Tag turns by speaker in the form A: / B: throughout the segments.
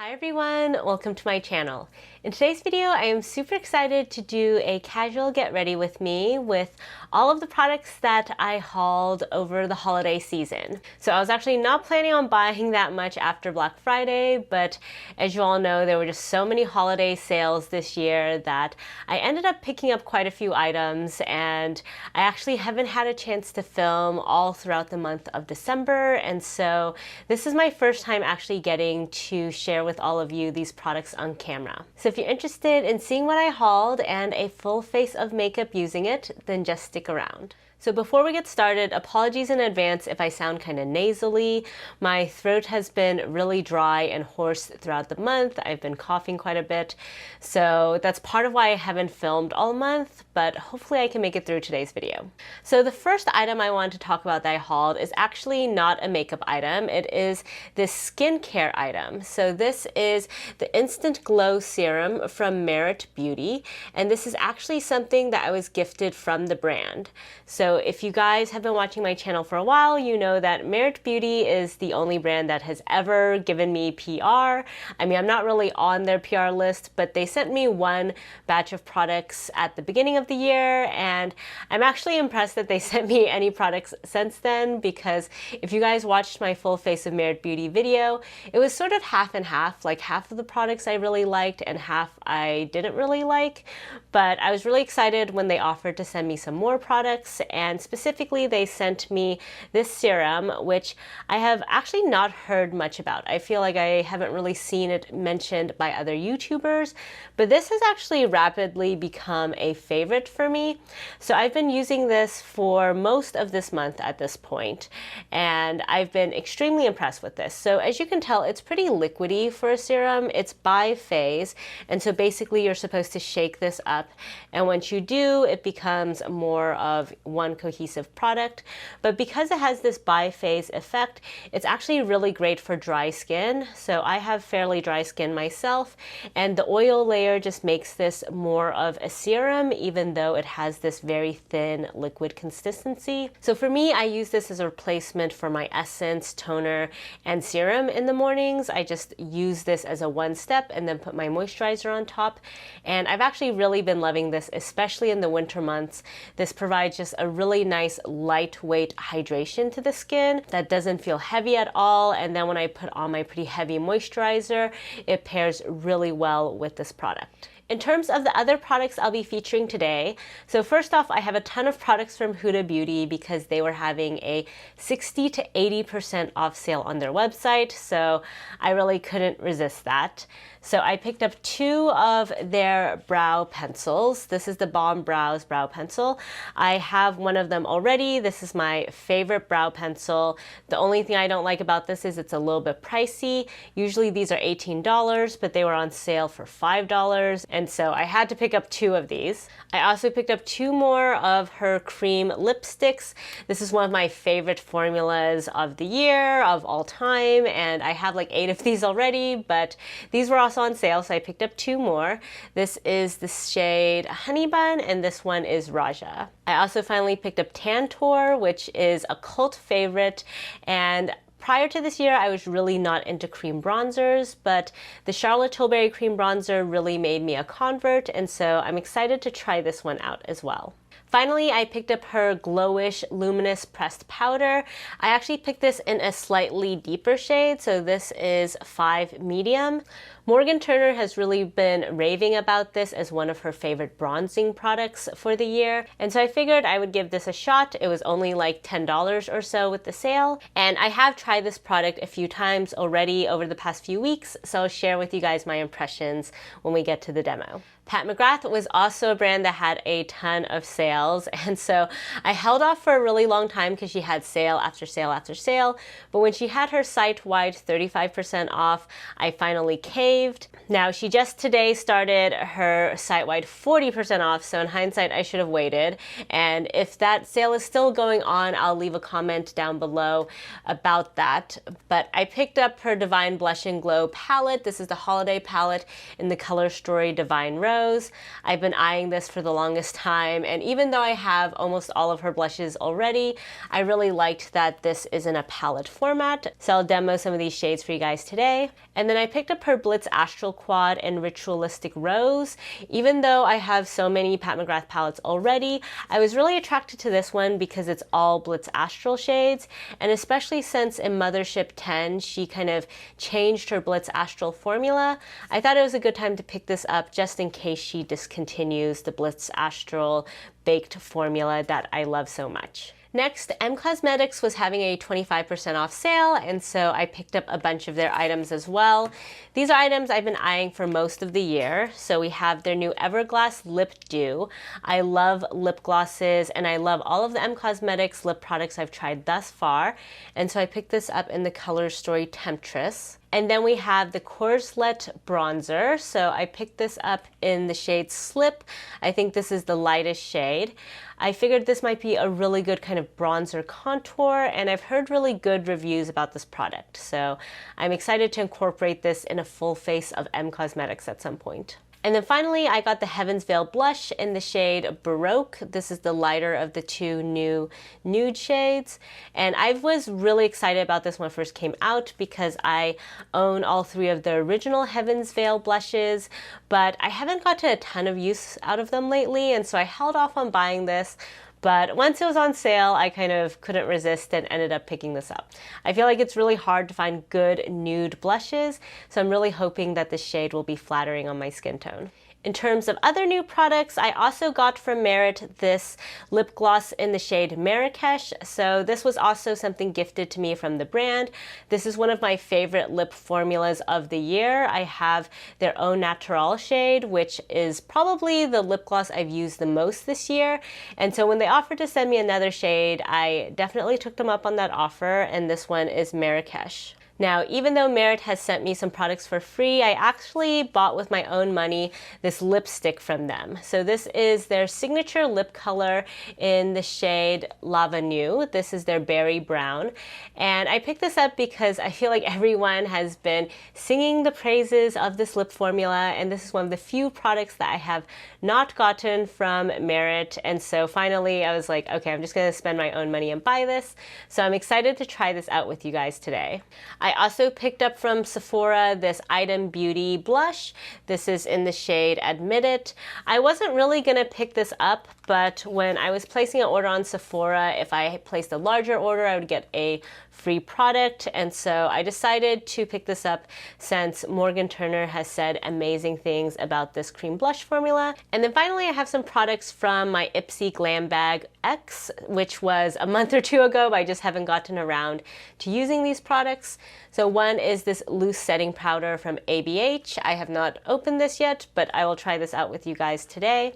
A: Hi everyone, welcome to my channel. In today's video, I am super excited to do a casual get ready with me with all of the products that I hauled over the holiday season. So I was actually not planning on buying that much after Black Friday, but as you all know, there were just so many holiday sales this year that I ended up picking up quite a few items, and I actually haven't had a chance to film all throughout the month of December, and so this is my first time actually getting to share with all of you these products on camera. So if you're interested in seeing what I hauled and a full face of makeup using it, then just stick around. So before we get started, apologies in advance if I sound kind of nasally. My throat has been really dry and hoarse throughout the month. I've been coughing quite a bit. So that's part of why I haven't filmed all month, but hopefully I can make it through today's video. So the first item I want to talk about that I hauled is actually not a makeup item. It is this skincare item. So this is the Instant Glow Serum from Merit Beauty. And this is actually something that I was gifted from the brand. So if you guys have been watching my channel for a while, you know that Merit Beauty is the only brand that has ever given me PR. I mean, I'm not really on their PR list, but they sent me one batch of products at the beginning of the year, and I'm actually impressed that they sent me any products since then, because if you guys watched my full face of Merit Beauty video, it was sort of half and half, like half of the products I really liked and half I didn't really like. But I was really excited when they offered to send me some more products, and specifically they sent me this serum, which I have actually not heard much about. I feel like I haven't really seen it mentioned by other YouTubers, but this has actually rapidly become a favorite for me. So I've been using this for most of this month at this point, and I've been extremely impressed with this. So as you can tell, it's pretty liquidy for a serum. It's bi-phase, and so basically you're supposed to shake this up, and once you do, it becomes more of one cohesive product. But because it has this bi-phase effect, it's actually really great for dry skin. So I have fairly dry skin myself, and the oil layer just makes this more of a serum, even though it has this very thin liquid consistency. So for me, I use this as a replacement for my essence, toner, and serum in the mornings. I just use this as a one step and then put my moisturizer on top. And I've actually really been loving this, especially in the winter months. This provides just a really nice lightweight hydration to the skin that doesn't feel heavy at all. And then when I put on my pretty heavy moisturizer, it pairs really well with this product. In terms of the other products I'll be featuring today, so first off, I have a ton of products from Huda Beauty because they were having a 60 to 80% off sale on their website, so I really couldn't resist that. So I picked up two of their brow pencils. This is the Balm Brows brow pencil. I have one of them already. This is my favorite brow pencil. The only thing I don't like about this is it's a little bit pricey. Usually these are $18, but they were on sale for $5. And so I had to pick up two of these. I also picked up two more of her cream lipsticks. This is one of my favorite formulas of the year, of all time, and I have like 8 of these already, but these were also on sale, so I picked up two more. This is the shade Honeybun, and this one is Raja. I also finally picked up Tantour, which is a cult favorite, and prior to this year, I was really not into cream bronzers, but the Charlotte Tilbury cream bronzer really made me a convert, and so I'm excited to try this one out as well. Finally, I picked up her Glowish Luminous Pressed Powder. I actually picked this in a slightly deeper shade, so this is 5 medium. Morgan Turner has really been raving about this as one of her favorite bronzing products for the year, and so I figured I would give this a shot. It was only like $10 or so with the sale, and I have tried this product a few times already over the past few weeks, so I'll share with you guys my impressions when we get to the demo. Pat McGrath was also a brand that had a ton of sales, and so I held off for a really long time because she had sale after sale after sale, but when she had her site-wide 35% off, I finally caved. Now, she just today started her site-wide 40% off, so in hindsight, I should have waited, and if that sale is still going on, I'll leave a comment down below about that. But I picked up her Divine Blush and Glow palette. This is the holiday palette in the color story Divine Rose. Rose. I've been eyeing this for the longest time, and even though I have almost all of her blushes already, I really liked that this is in a palette format. So I'll demo some of these shades for you guys today. And then I picked up her Blitz Astral Quad and Ritualistic Rose. Even though I have so many Pat McGrath palettes already, I was really attracted to this one because it's all Blitz Astral shades, and especially since in Mothership 10 she kind of changed her Blitz Astral formula, I thought it was a good time to pick this up just in case she discontinues the Blitz Astral baked formula that I love so much. Next, M Cosmetics was having a 25% off sale, and so I picked up a bunch of their items as well. These are items I've been eyeing for most of the year. So we have their new Everglass Lip Dew. I love lip glosses, and I love all of the M Cosmetics lip products I've tried thus far, and so I picked this up in the Color Story Temptress. And then we have the Corselette bronzer. So I picked this up in the shade Slip. I think this is the lightest shade. I figured this might be a really good kind of bronzer contour, and I've heard really good reviews about this product. So I'm excited to incorporate this in a full face of M Cosmetics at some point. And then finally, I got the Heaven's Veil blush in the shade Baroque. This is the lighter of the two new nude shades. And I was really excited about this when it first came out because I own all three of the original Heaven's Veil blushes, but I haven't gotten a ton of use out of them lately, and so I held off on buying this. But once it was on sale, I kind of couldn't resist and ended up picking this up. I feel like it's really hard to find good nude blushes, so I'm really hoping that this shade will be flattering on my skin tone. In terms of other new products, I also got from Merit this lip gloss in the shade Marrakech. So this was also something gifted to me from the brand. This is one of my favorite lip formulas of the year. I have their own Naturel shade, which is probably the lip gloss I've used the most this year. And so when they offered to send me another shade, I definitely took them up on that offer, and this one is Marrakech. Now, even though Merit has sent me some products for free, I actually bought with my own money this lipstick from them. So this is their signature lip color in the shade Lava Nude. This is their berry brown. And I picked this up because I feel like everyone has been singing the praises of this lip formula, and this is one of the few products that I have not gotten from Merit. And so finally I was like, okay, I'm just gonna spend my own money and buy this. So I'm excited to try this out with you guys today. I also picked up from Sephora this Item Beauty blush. This is in the shade Admit It. I wasn't really gonna pick this up, but when I was placing an order on Sephora, if I placed a larger order, I would get a free product, and so I decided to pick this up since Morgan Turner has said amazing things about this cream blush formula. And then finally, I have some products from my Ipsy Glam Bag X, which was a month or two ago, but I just haven't gotten around to using these products. So one is this loose setting powder from ABH. I have not opened this yet, but I will try this out with you guys today.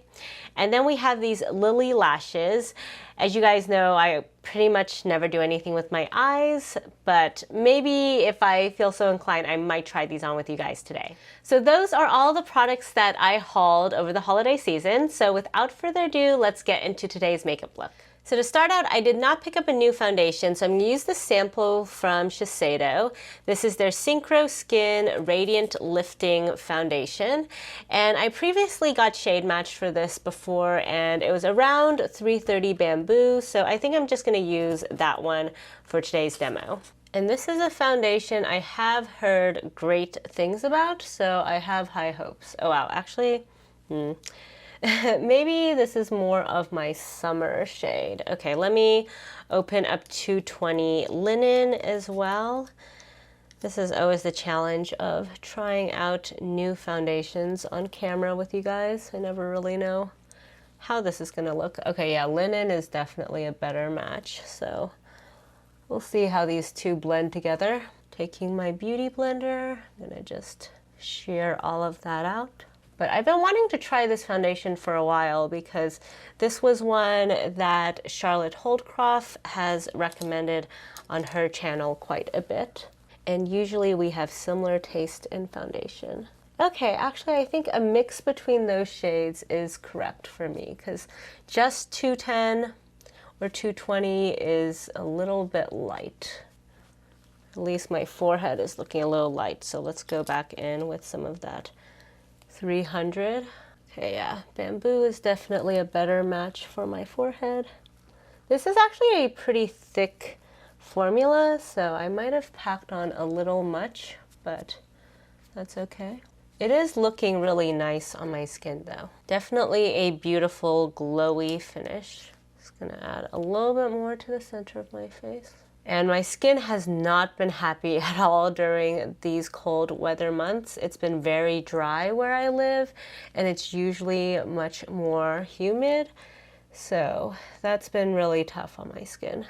A: And then we have these Lily lashes. As you guys know, I pretty much never do anything with my eyes, but maybe if I feel so inclined, I might try these on with you guys today. So those are all the products that I hauled over the holiday season. So without further ado, let's get into today's makeup look. So to start out, I did not pick up a new foundation, so I'm going to use the sample from Shiseido. This is their Synchro Skin Radiant Lifting Foundation, and I previously got shade matched for this before, and it was around 330 Bamboo, so I think I'm just going to use that one for today's demo. And this is a foundation I have heard great things about, so I have high hopes. Oh wow, actually, maybe this is more of my summer shade. Okay, let me open up 220 Linen as well. This is always the challenge of trying out new foundations on camera with you guys. I never really know how this is gonna look. Okay, yeah, Linen is definitely a better match, so we'll see how these two blend together. Taking my beauty blender, I'm gonna just shear all of that out. But I've been wanting to try this foundation for a while because this was one that Charlotte Holdcroft has recommended on her channel quite a bit. And usually we have similar taste in foundation. Okay, actually I think a mix between those shades is correct for me because just 210 or 220 is a little bit light. At least my forehead is looking a little light, so let's go back in with some of that 300. Okay, yeah, bamboo is definitely a better match for my forehead. This is actually a pretty thick formula, so I might have packed on a little much, but that's okay. It is looking really nice on my skin though. Definitely a beautiful glowy finish. Just gonna add a little bit more to the center of my face. And my skin has not been happy at all during these cold weather months. It's been very dry where I live, and it's usually much more humid. So that's been really tough on my skin.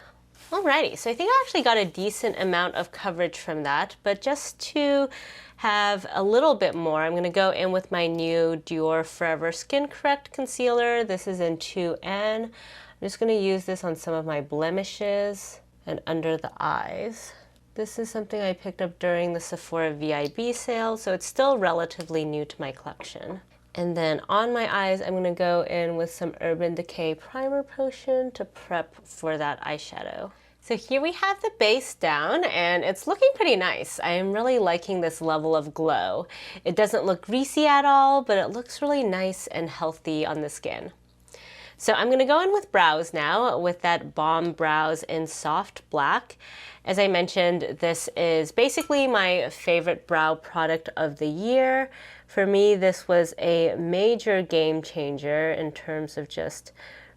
A: Alrighty, so I think I actually got a decent amount of coverage from that, but just to have a little bit more, I'm gonna go in with my new Dior Forever Skin Correct Concealer. This is in 2N. I'm just gonna use this on some of my blemishes and under the eyes. This is something I picked up during the Sephora VIB sale, so it's still relatively new to my collection. And then on my eyes, I'm gonna go in with some Urban Decay Primer Potion to prep for that eyeshadow. So here we have the base down, and it's looking pretty nice. I am really liking this level of glow. It doesn't look greasy at all, but it looks really nice and healthy on the skin. So I'm gonna go in with brows now with that Balm Brows in Soft Black. As I mentioned, this is basically my favorite brow product of the year. For me, this was a major game changer in terms of just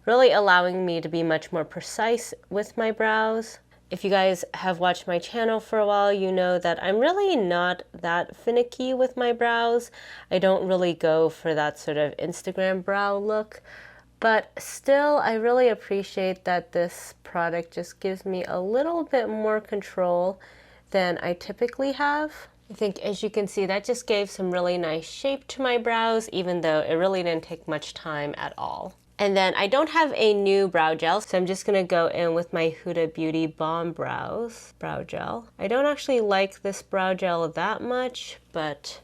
A: really allowing me to be much more precise with my brows. If you guys have watched my channel for a while, you know that I'm really not that finicky with my brows. I don't really go for that sort of Instagram brow look. But still, I really appreciate that this product just gives me a little bit more control than I typically have. I think, as you can see, that just gave some really nice shape to my brows, even though it really didn't take much time at all. And then I don't have a new brow gel, so I'm just gonna go in with my Huda Beauty Balm Brows brow gel. I don't actually like this brow gel that much, but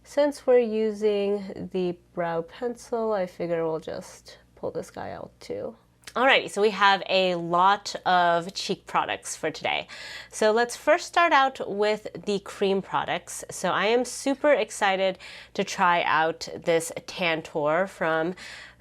A: since we're using the brow pencil, I figure we'll just pull this guy out too. Alrighty, so we have a lot of cheek products for today. So let's first start out with the cream products. So I am super excited to try out this Tantour from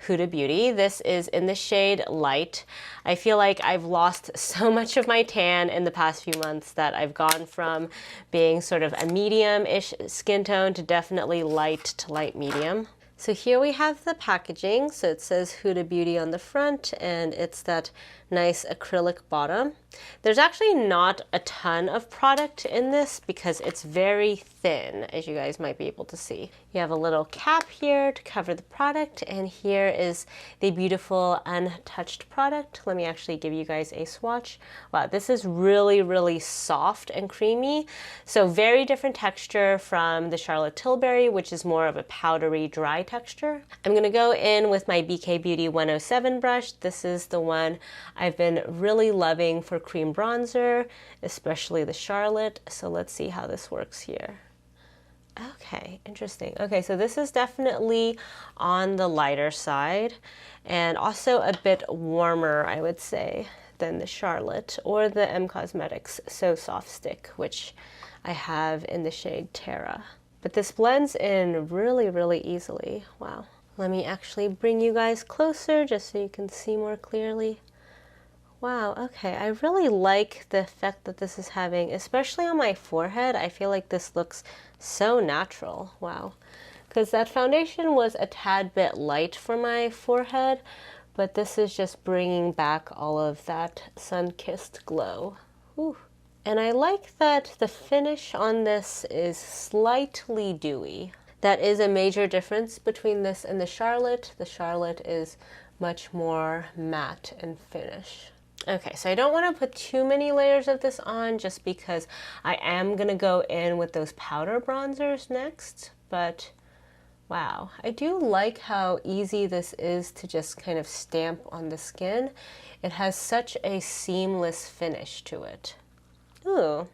A: Huda Beauty. This is in the shade Light. I feel like I've lost so much of my tan in the past few months that I've gone from being sort of a medium-ish skin tone to definitely light to light medium. So here we have the packaging. So it says Huda Beauty on the front, and it's that nice acrylic bottom. There's actually not a ton of product in this because it's very thin, as you guys might be able to see. You have a little cap here to cover the product, and here is the beautiful untouched product. Let me actually give you guys a swatch. Wow, this is really, really soft and creamy. So very different texture from the Charlotte Tilbury, which is more of a powdery, dry texture. I'm gonna go in with my BK Beauty 107 brush. This is the one I've been really loving for cream bronzer, especially the Charlotte. So let's see how this works here. Okay, interesting. Okay, so this is definitely on the lighter side and also a bit warmer, I would say, than the Charlotte or the M Cosmetics So Soft Stick, which I have in the shade Terra. But this blends in really, really easily. Wow. Let me actually bring you guys closer just so you can see more clearly. Wow, okay, I really like the effect that this is having, especially on my forehead. I feel like this looks so natural. Wow. Because that foundation was a tad bit light for my forehead, but this is just bringing back all of that sun-kissed glow. Whew. And I like that the finish on this is slightly dewy. That is a major difference between this and the Charlotte. The Charlotte is much more matte in finish. Okay, so I don't want to put too many layers of this on just because I am going to go in with those powder bronzers next, but wow, I do like how easy this is to just kind of stamp on the skin. It has such a seamless finish to it. Ooh,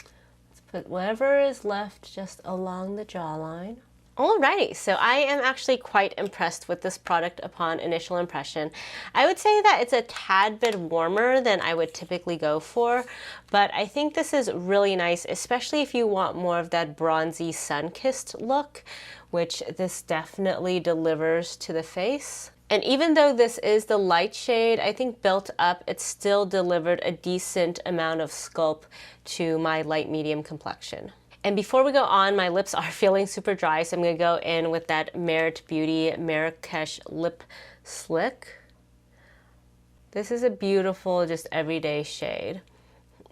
A: let's put whatever is left just along the jawline. Alrighty, so I am actually quite impressed with this product upon initial impression. I would say that it's a tad bit warmer than I would typically go for, but I think this is really nice, especially if you want more of that bronzy sun-kissed look, which this definitely delivers to the face. And even though this is the light shade, I think built up, it still delivered a decent amount of sculpt to my light medium complexion. And before we go on, my lips are feeling super dry, so I'm going to go in with that Merit Beauty Marrakech Lip Slick. This is a beautiful, just everyday shade.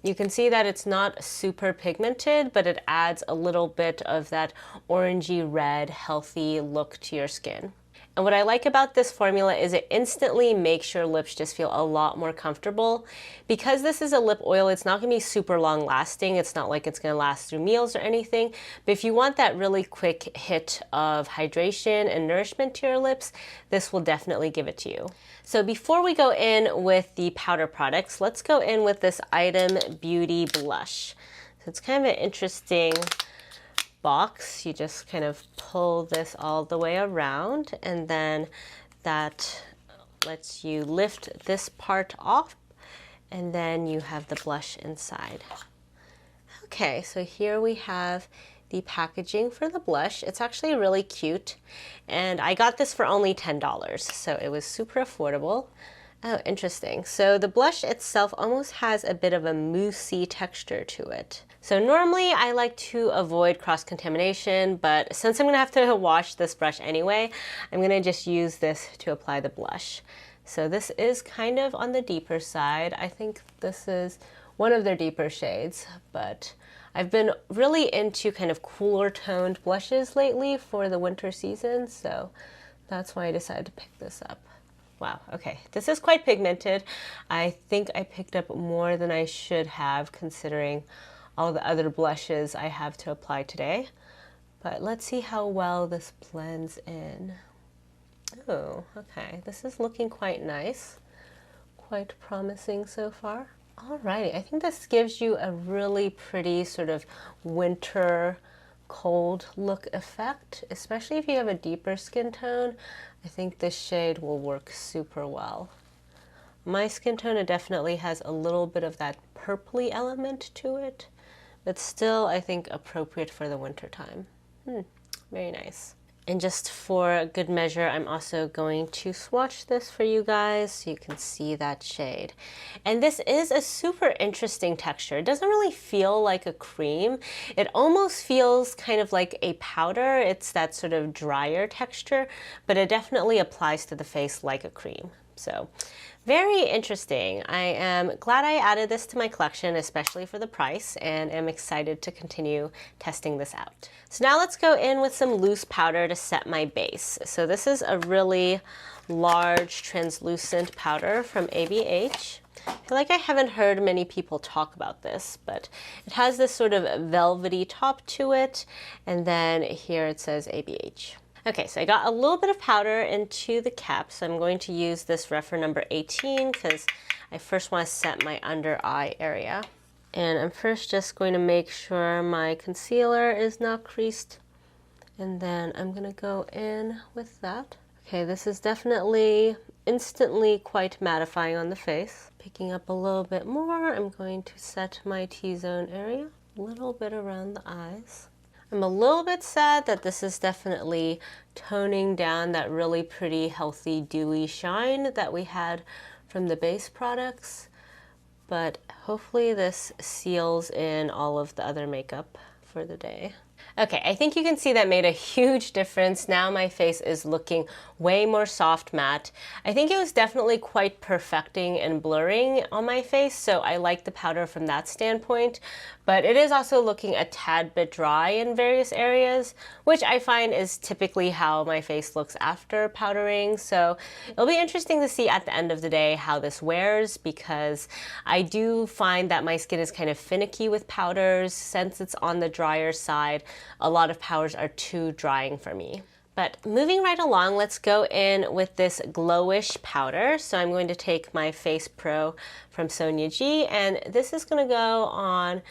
A: You can see that it's not super pigmented, but it adds a little bit of that orangey red, healthy look to your skin. And what I like about this formula is it instantly makes your lips just feel a lot more comfortable. Because this is a lip oil, it's not going to be super long lasting. It's not like it's going to last through meals or anything. But if you want that really quick hit of hydration and nourishment to your lips, this will definitely give it to you. So before we go in with the powder products, let's go in with this Item Beauty Blush. So it's kind of an interesting box. You just kind of pull this all the way around, and then that lets you lift this part off, and then you have the blush inside. Okay, so here we have the packaging for the blush. It's actually really cute, and I got this for only $10, so it was super affordable. Oh, interesting. So the blush itself almost has a bit of a moussey texture to it. So normally I like to avoid cross-contamination, but since I'm gonna have to wash this brush anyway, I'm gonna just use this to apply the blush. So this is kind of on the deeper side. I think this is one of their deeper shades, but I've been really into kind of cooler toned blushes lately for the winter season, so that's why I decided to pick this up. Wow, okay, this is quite pigmented. I think I picked up more than I should have considering all the other blushes I have to apply today. But let's see how well this blends in. Oh, okay, this is looking quite nice. Quite promising so far. Alrighty, I think this gives you a really pretty sort of winter cold look effect, especially if you have a deeper skin tone. I think this shade will work super well. My skin tone, it definitely has a little bit of that purpley element to it, but still I think appropriate for the winter time. Very nice. And just for good measure, I'm also going to swatch this for you guys so you can see that shade. And this is a super interesting texture. It doesn't really feel like a cream. It almost feels kind of like a powder. It's that sort of drier texture, but it definitely applies to the face like a cream. So very interesting. I am glad I added this to my collection, especially for the price, and am excited to continue testing this out. So now let's go in with some loose powder to set my base. So this is a really large translucent powder from ABH. I feel like I haven't heard many people talk about this, but it has this sort of velvety top to it, and then here it says ABH. Okay, so I got a little bit of powder into the cap, so I'm going to use this refer number 18 because I first want to set my under eye area. And I'm first just going to make sure my concealer is not creased, and then I'm going to go in with that. Okay, this is definitely instantly quite mattifying on the face. Picking up a little bit more, I'm going to set my T-zone area, a little bit around the eyes. I'm a little bit sad that this is definitely toning down that really pretty, healthy, dewy shine that we had from the base products, but hopefully this seals in all of the other makeup for the day. Okay, I think you can see that made a huge difference. Now my face is looking way more soft matte. I think it was definitely quite perfecting and blurring on my face, so I like the powder from that standpoint. But it is also looking a tad bit dry in various areas, which I find is typically how my face looks after powdering. So it'll be interesting to see at the end of the day how this wears, because I do find that my skin is kind of finicky with powders. Since it's on the drier side, a lot of powders are too drying for me. But moving right along, let's go in with this Glowish powder. So I'm going to take my Face Pro from Sonia G, and this is going to go on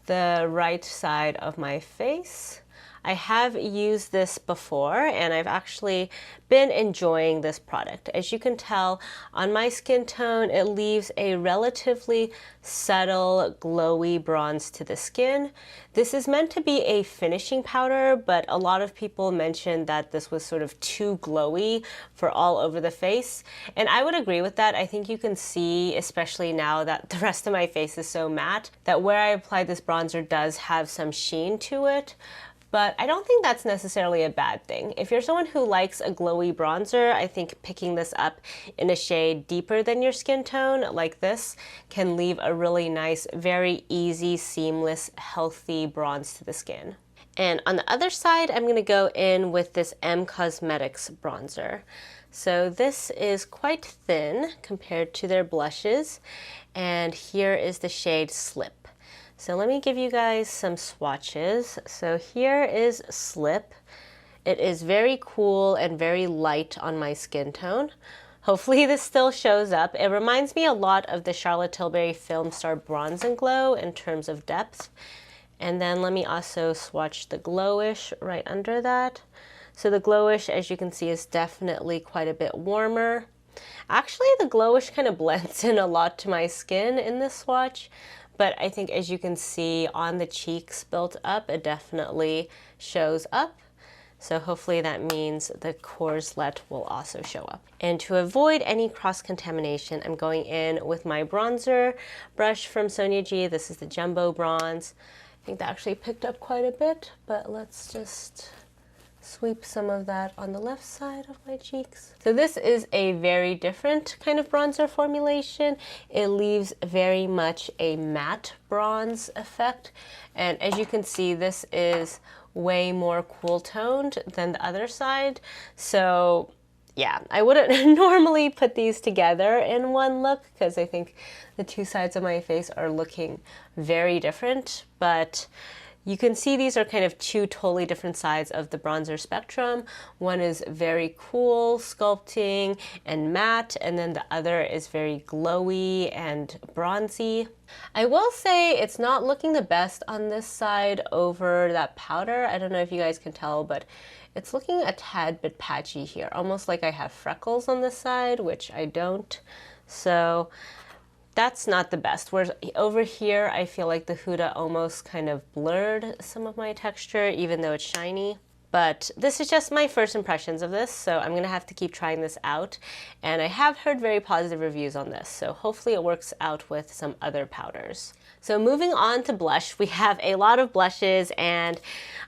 A: the right side of my face. I have used this before and I've actually been enjoying this product. As you can tell, on my skin tone, it leaves a relatively subtle, glowy bronze to the skin. This is meant to be a finishing powder, but a lot of people mentioned that this was sort of too glowy for all over the face. And I would agree with that. I think you can see, especially now that the rest of my face is so matte, that where I applied this bronzer does have some sheen to it. But I don't think that's necessarily a bad thing. If you're someone who likes a glowy bronzer, I think picking this up in a shade deeper than your skin tone, like this, can leave a really nice, very easy, seamless, healthy bronze to the skin. And on the other side, I'm gonna go in with this M Cosmetics bronzer. So this is quite thin compared to their blushes. And here is the shade Slip. So let me give you guys some swatches. So here is Slip. It is very cool and very light on my skin tone. Hopefully this still shows up. It reminds me a lot of the Charlotte Tilbury Film Star Bronze and Glow in terms of depth. And then let me also swatch the Glowish right under that. So the Glowish, as you can see, is definitely quite a bit warmer. Actually, the Glowish kind of blends in a lot to my skin in this swatch. But I think, as you can see on the cheeks built up, it definitely shows up. So hopefully that means the Corselette will also show up. And to avoid any cross-contamination, I'm going in with my bronzer brush from Sonia G. This is the Jumbo Bronze. I think that actually picked up quite a bit, but let's just sweep some of that on the left side of my cheeks. So this is a very different kind of bronzer formulation. It leaves very much a matte bronze effect. And as you can see, this is way more cool toned than the other side. So yeah, I wouldn't normally put these together in one look because I think the two sides of my face are looking very different, but you can see these are kind of two totally different sides of the bronzer spectrum. One is very cool, sculpting and matte, and then the other is very glowy and bronzy. I will say it's not looking the best on this side over that powder. I don't know if you guys can tell, but it's looking a tad bit patchy here, almost like I have freckles on this side, which I don't. So that's not the best. Whereas over here, I feel like the Huda almost kind of blurred some of my texture, even though it's shiny. But this is just my first impressions of this, so I'm gonna have to keep trying this out. And I have heard very positive reviews on this, so hopefully it works out with some other powders. So moving on to blush, we have a lot of blushes, and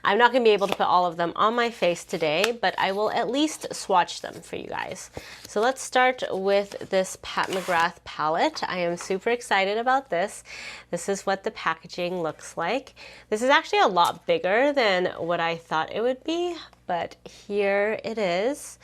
A: I'm not gonna be able to put all of them on my face today, but I will at least swatch them for you guys. So let's start with this Pat McGrath palette. I am super excited about this. This is what the packaging looks like. This is actually a lot bigger than what I thought it would be, but here it is.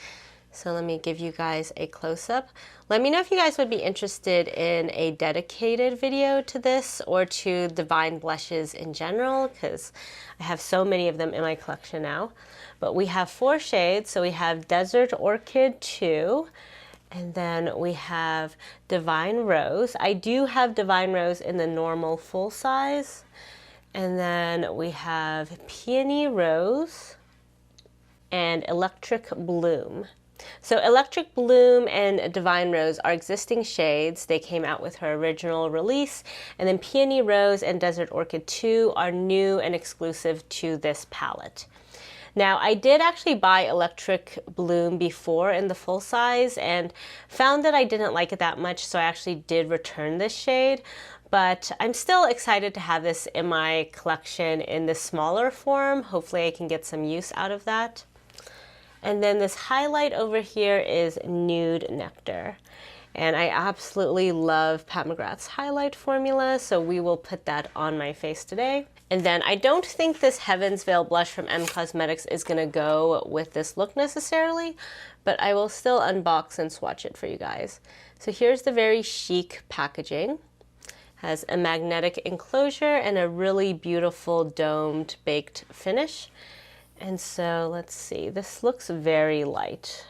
A: So let me give you guys a close-up. Let me know if you guys would be interested in a dedicated video to this or to Divine blushes in general, because I have so many of them in my collection now. But we have 4 shades. So we have Desert Orchid 2, and then we have Divine Rose. I do have Divine Rose in the normal full size. And then we have Peony Rose and Electric Bloom. So Electric Bloom and Divine Rose are existing shades. They came out with her original release. And then Peony Rose and Desert Orchid 2 are new and exclusive to this palette. Now, I did actually buy Electric Bloom before in the full size and found that I didn't like it that much, so I actually did return this shade. But I'm still excited to have this in my collection in the smaller form. Hopefully I can get some use out of that. And then this highlight over here is Nude Nectar. And I absolutely love Pat McGrath's highlight formula, so we will put that on my face today. And then I don't think this Heaven's Veil blush from M Cosmetics is gonna go with this look necessarily, but I will still unbox and swatch it for you guys. So here's the very chic packaging. Has a magnetic enclosure and a really beautiful domed baked finish. And so let's see, this looks very light,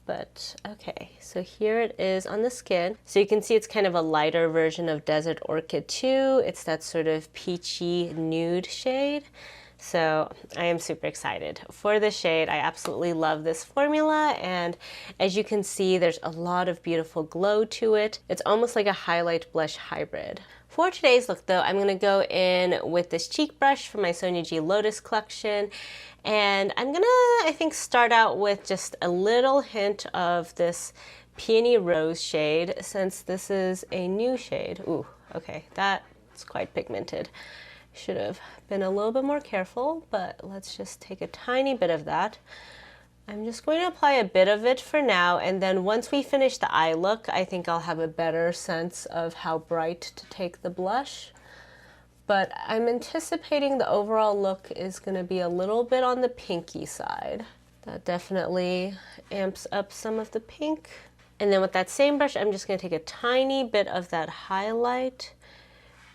A: but okay. So here it is on the skin. So you can see it's kind of a lighter version of Desert Orchid 2. It's that sort of peachy nude shade. So I am super excited for this shade. I absolutely love this formula, and as you can see, there's a lot of beautiful glow to it. It's almost like a highlight blush hybrid. For today's look though, I'm going to go in with this cheek brush from my Sonia G Lotus collection, and I'm gonna, I think, start out with just a little hint of this Peony Rose shade, since this is a new shade. Ooh, okay, that's quite pigmented. Should have been a little bit more careful, but let's just take a tiny bit of that. I'm just going to apply a bit of it for now, and then once we finish the eye look, I think I'll have a better sense of how bright to take the blush. But I'm anticipating the overall look is going to be a little bit on the pinky side. That definitely amps up some of the pink. And then with that same brush, I'm just going to take a tiny bit of that highlight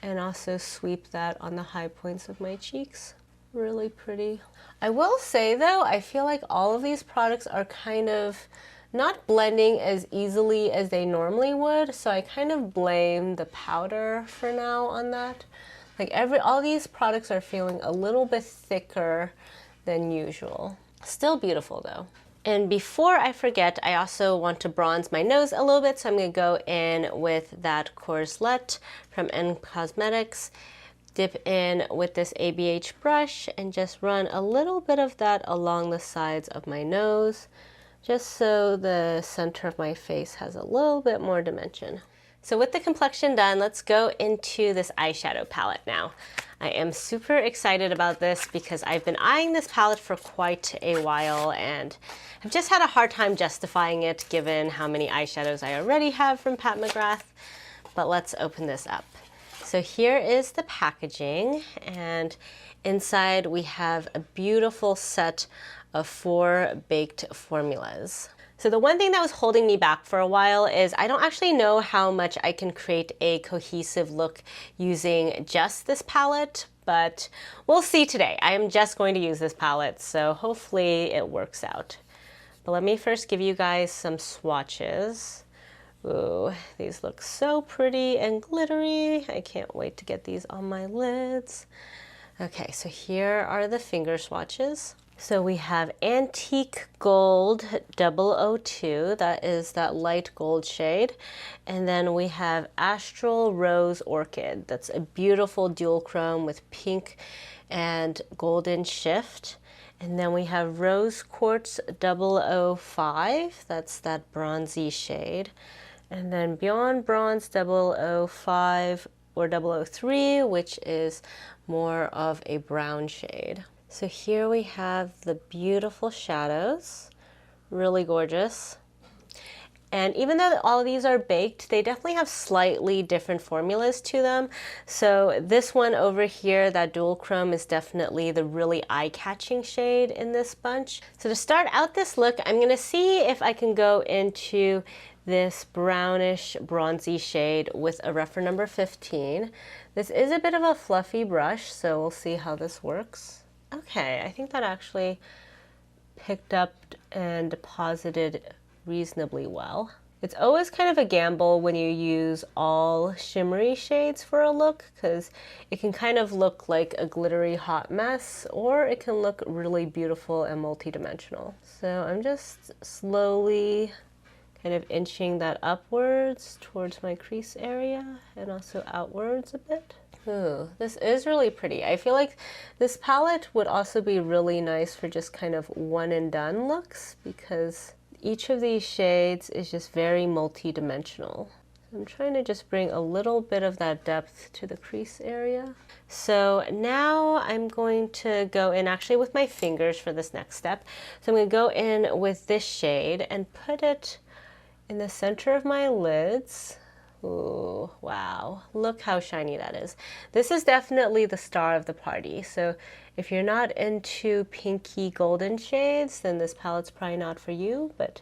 A: and also sweep that on the high points of my cheeks. Really pretty. I will say though, I feel like all of these products are kind of not blending as easily as they normally would, so I kind of blame the powder for now on that. Like all these products are feeling a little bit thicker than usual. Still beautiful though. And before I forget, I also want to bronze my nose a little bit, so I'm going to go in with that Corselette from N Cosmetics, dip in with this ABH brush, and just run a little bit of that along the sides of my nose, just so the center of my face has a little bit more dimension. So with the complexion done, let's go into this eyeshadow palette now. I am super excited about this because I've been eyeing this palette for quite a while, and I've just had a hard time justifying it given how many eyeshadows I already have from Pat McGrath. But let's open this up. So here is the packaging, and inside we have a beautiful set of 4 baked formulas. So the one thing that was holding me back for a while is I don't actually know how much I can create a cohesive look using just this palette, but we'll see today. I am just going to use this palette, so hopefully it works out. But let me first give you guys some swatches. Ooh, these look so pretty and glittery. I can't wait to get these on my lids. Okay, so here are the finger swatches. So we have Antique Gold 002, that is that light gold shade. And then we have Astral Rose Orchid, that's a beautiful dual chrome with pink and golden shift. And then we have Rose Quartz 005, that's that bronzy shade. And then Beyond Bronze 005 or 003, which is more of a brown shade. So here we have the beautiful shadows, really gorgeous. And even though all of these are baked, they definitely have slightly different formulas to them. So this one over here, that dual chrome, is definitely the really eye-catching shade in this bunch. So to start out this look, I'm gonna see if I can go into this brownish bronzy shade with a reference number 15. This is a bit of a fluffy brush, so we'll see how this works. Okay, I think that actually picked up and deposited reasonably well. It's always kind of a gamble when you use all shimmery shades for a look, because it can kind of look like a glittery hot mess, or it can look really beautiful and multi-dimensional. So I'm just slowly kind of inching that upwards towards my crease area and also outwards a bit. Ooh, this is really pretty. I feel like this palette would also be really nice for just kind of one and done looks, because each of these shades is just very multi-dimensional. I'm trying to just bring a little bit of that depth to the crease area. So now I'm going to go in actually with my fingers for this next step. So I'm going to go in with this shade and put it in the center of my lids. Ooh, wow, look how shiny that is. This is definitely the star of the party. So if you're not into pinky golden shades, then this palette's probably not for you. But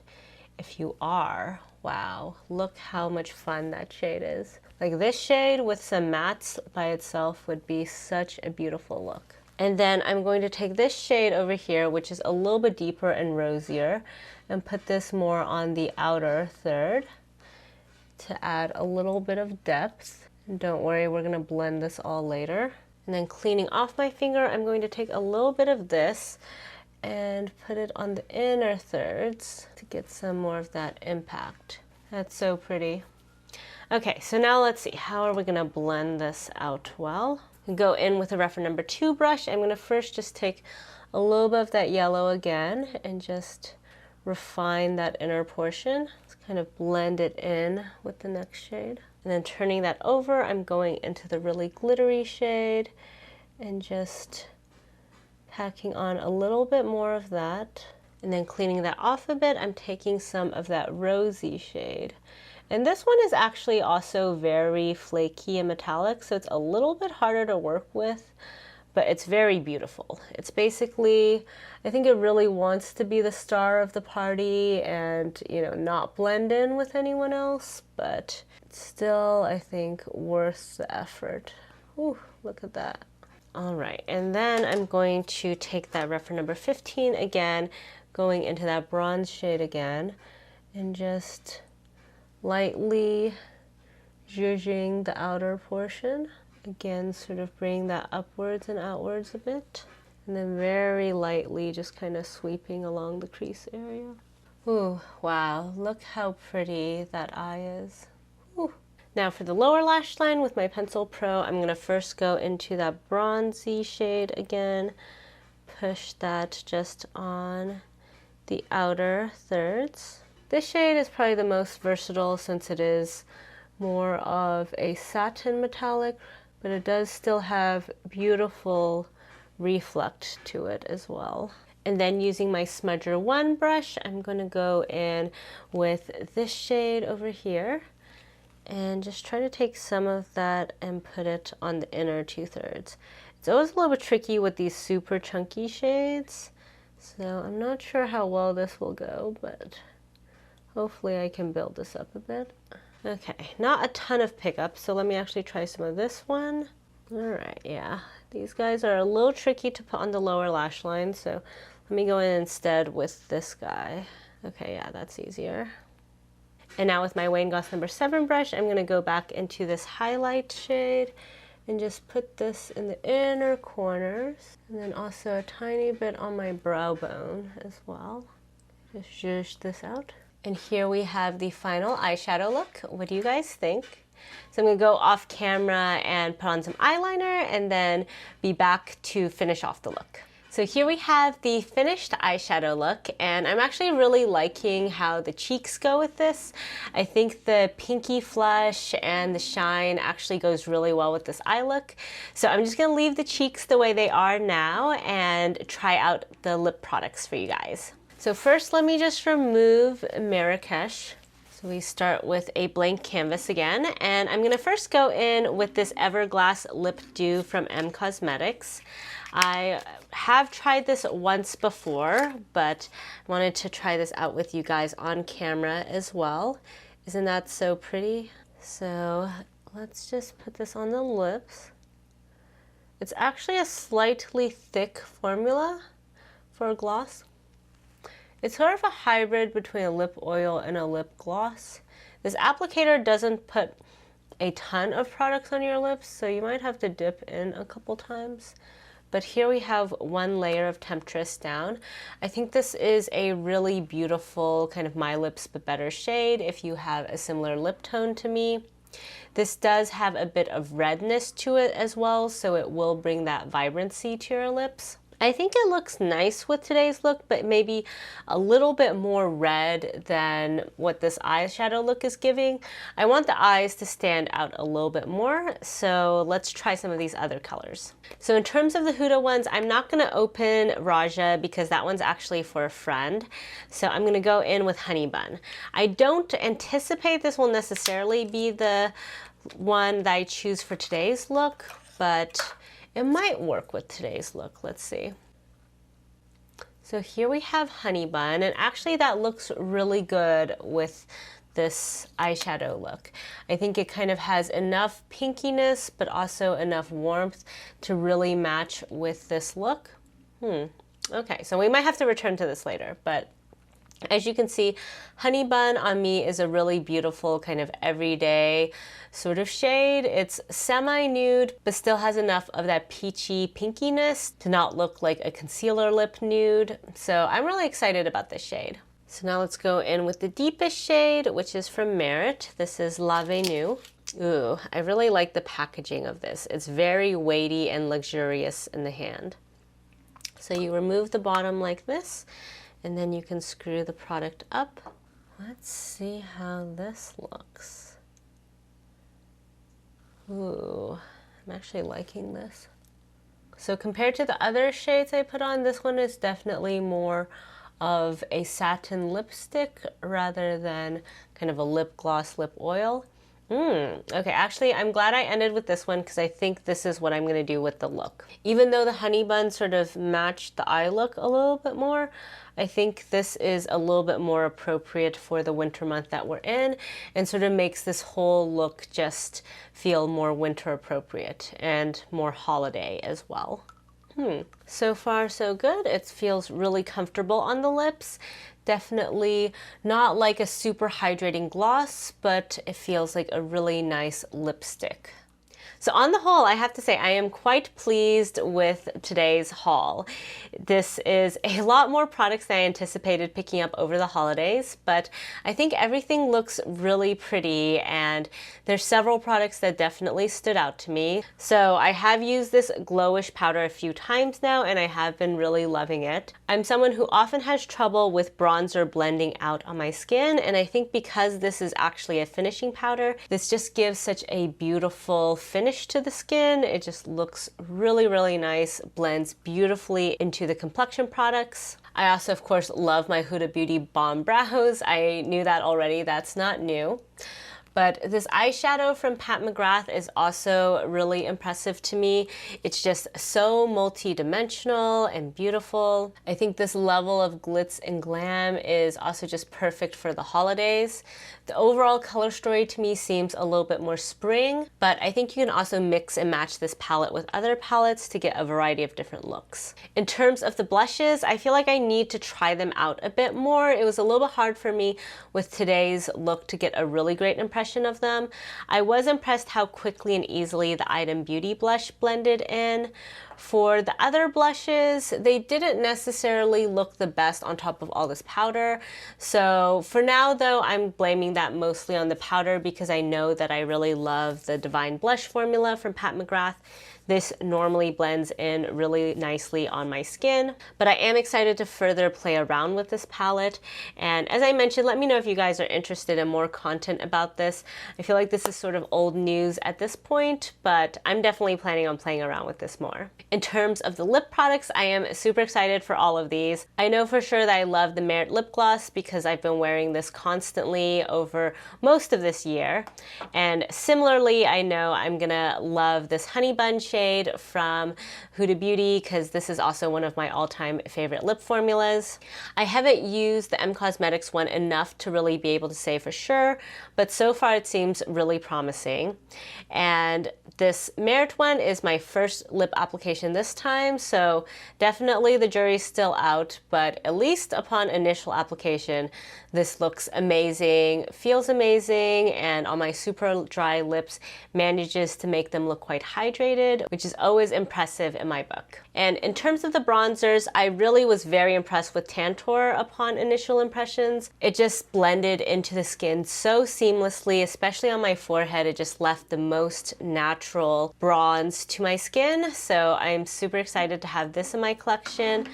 A: if you are, wow, look how much fun that shade is. Like this shade with some mattes by itself would be such a beautiful look. And then I'm going to take this shade over here, which is a little bit deeper and rosier, and put this more on the outer third to add a little bit of depth. And don't worry, we're gonna blend this all later. And then cleaning off my finger, I'm going to take a little bit of this and put it on the inner thirds to get some more of that impact. That's so pretty. Okay, so now let's see, how are we gonna blend this out well? Go in with a reference number 2 brush. I'm gonna first just take a little bit of that yellow again and just refine that inner portion. Let's kind of blend it in with the next shade. And then turning that over, I'm going into the really glittery shade and just packing on a little bit more of that. And then cleaning that off a bit, I'm taking some of that rosy shade. And this one is actually also very flaky and metallic, so it's a little bit harder to work with, but it's very beautiful. It's basically, I think it really wants to be the star of the party and, you know, not blend in with anyone else, but it's still, I think, worth the effort. Ooh, look at that. All right, and then I'm going to take that reference number 15 again, going into that bronze shade again, and just lightly zhuzhing the outer portion. Again, sort of bring that upwards and outwards a bit. And then very lightly just kind of sweeping along the crease area. Ooh, wow, look how pretty that eye is. Ooh. Now for the lower lash line with my Pencil Pro, I'm gonna first go into that bronzy shade again, push that just on the outer thirds. This shade is probably the most versatile since it is more of a satin metallic, but it does still have beautiful reflect to it as well. And then using my Smudger 1 brush, I'm going to go in with this shade over here and just try to take some of that and put it on the inner 2/3. It's always a little bit tricky with these super chunky shades, so I'm not sure how well this will go, but hopefully I can build this up a bit. Okay, not a ton of pickup, so let me actually try some of this one. All right, yeah, these guys are a little tricky to put on the lower lash line, so let me go in instead with this guy. Okay, yeah, that's easier. And now with my Wayne Goss number 7 brush, I'm gonna go back into this highlight shade and just put this in the inner corners, and then also a tiny bit on my brow bone as well. Just zhuzh this out. And here we have the final eyeshadow look. What do you guys think? So I'm gonna go off camera and put on some eyeliner and then be back to finish off the look. So here we have the finished eyeshadow look, and I'm actually really liking how the cheeks go with this. I think the pinky flush and the shine actually goes really well with this eye look. So I'm just gonna leave the cheeks the way they are now and try out the lip products for you guys. So first, let me just remove Marrakech. So we start with a blank canvas again, and I'm gonna first go in with this Everglass Lip Dew from M Cosmetics. I have tried this once before, but wanted to try this out with you guys on camera as well. Isn't that so pretty? So let's just put this on the lips. It's actually a slightly thick formula for a gloss. It's sort of a hybrid between a lip oil and a lip gloss. This applicator doesn't put a ton of products on your lips, so you might have to dip in a couple times. But here we have one layer of Temptress down. I think this is a really beautiful kind of My Lips But Better shade if you have a similar lip tone to me. This does have a bit of redness to it as well, so it will bring that vibrancy to your lips. I think it looks nice with today's look, but maybe a little bit more red than what this eyeshadow look is giving. I want the eyes to stand out a little bit more, so let's try some of these other colors. So in terms of the Huda ones, I'm not gonna open Raja because that one's actually for a friend. So I'm gonna go in with Honeybun. I don't anticipate this will necessarily be the one that I choose for today's look, but it might work with today's look. Let's see. So here we have Honeybun, and actually that looks really good with this eyeshadow look. I think it kind of has enough pinkiness, but also enough warmth to really match with this look. Okay, so we might have to return to this later, but As you can see, Honeybun on me is a really beautiful kind of everyday sort of shade. It's semi-nude, but still has enough of that peachy pinkiness to not look like a concealer lip nude. So I'm really excited about this shade. So now let's go in with the deepest shade, which is from Merit. This is Lave Nu. Ooh, I really like the packaging of this. It's very weighty and luxurious in the hand. So you remove the bottom like this, and then you can screw the product up. Let's see how this looks. Ooh, I'm actually liking this. So compared to the other shades I put on, this one is definitely more of a satin lipstick rather than kind of a lip gloss, lip oil. Okay, actually, I'm glad I ended with this one because I think this is what I'm going to do with the look. Even though the Honeybun sort of matched the eye look a little bit more, I think this is a little bit more appropriate for the winter month that we're in and sort of makes this whole look just feel more winter appropriate and more holiday as well. So far so good. It feels really comfortable on the lips. Definitely not like a super hydrating gloss, but it feels like a really nice lipstick. So on the whole, I have to say I am quite pleased with today's haul. This is a lot more products than I anticipated picking up over the holidays, but I think everything looks really pretty and there's several products that definitely stood out to me. So I have used this Glowish powder a few times now and I have been really loving it. I'm someone who often has trouble with bronzer blending out on my skin, and I think because this is actually a finishing powder, this just gives such a beautiful finish to the skin. It just looks really, really nice, blends beautifully into the complexion products. I also, of course, love my Huda Beauty Bomb Brows. I knew that already, that's not new. But this eyeshadow from Pat McGrath is also really impressive to me. It's just so multi-dimensional and beautiful. I think this level of glitz and glam is also just perfect for the holidays. The overall color story to me seems a little bit more spring, but I think you can also mix and match this palette with other palettes to get a variety of different looks. In terms of the blushes, I feel like I need to try them out a bit more. It was a little bit hard for me with today's look to get a really great impression of them. I was impressed how quickly and easily the Item Beauty blush blended in. For the other blushes, they didn't necessarily look the best on top of all this powder. So for now though, I'm blaming that mostly on the powder because I know that I really love the Divine Blush formula from Pat McGrath. This normally blends in really nicely on my skin, but I am excited to further play around with this palette. And as I mentioned, let me know if you guys are interested in more content about this. I feel like this is sort of old news at this point, but I'm definitely planning on playing around with this more. In terms of the lip products, I am super excited for all of these. I know for sure that I love the Merit lip gloss because I've been wearing this constantly over most of this year. And similarly, I know I'm gonna love this Honeybun shade from Huda Beauty because this is also one of my all-time favorite lip formulas. I haven't used the M Cosmetics one enough to really be able to say for sure, but so far it seems really promising. And this Merit one is my first lip application this time, so definitely the jury's still out, but at least upon initial application, this looks amazing, feels amazing, and on my super dry lips manages to make them look quite hydrated, which is always impressive in my book. And in terms of the bronzers, I really was very impressed with Tantour upon initial impressions. It just blended into the skin so seamlessly, especially on my forehead. It just left the most natural bronze to my skin, so I'm super excited to have this in my collection.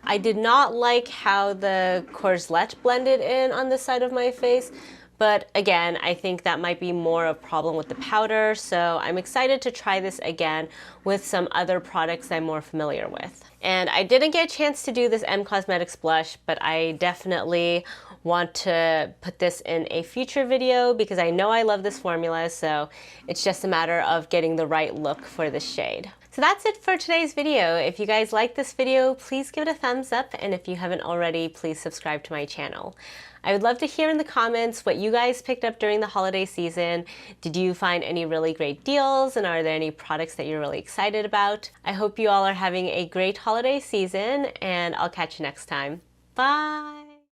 A: I did not like how the Corselette blended in on the side of my face, but again, I think that might be more a problem with the powder, so I'm excited to try this again with some other products I'm more familiar with. And I didn't get a chance to do this M Cosmetics blush, but I definitely want to put this in a future video because I know I love this formula, so it's just a matter of getting the right look for this shade. So that's it for today's video. If you guys like this video, please give it a thumbs up, and if you haven't already, please subscribe to my channel. I would love to hear in the comments what you guys picked up during the holiday season. Did you find any really great deals, and are there any products that you're really excited about? I hope you all are having a great holiday season, and I'll catch you next time. Bye!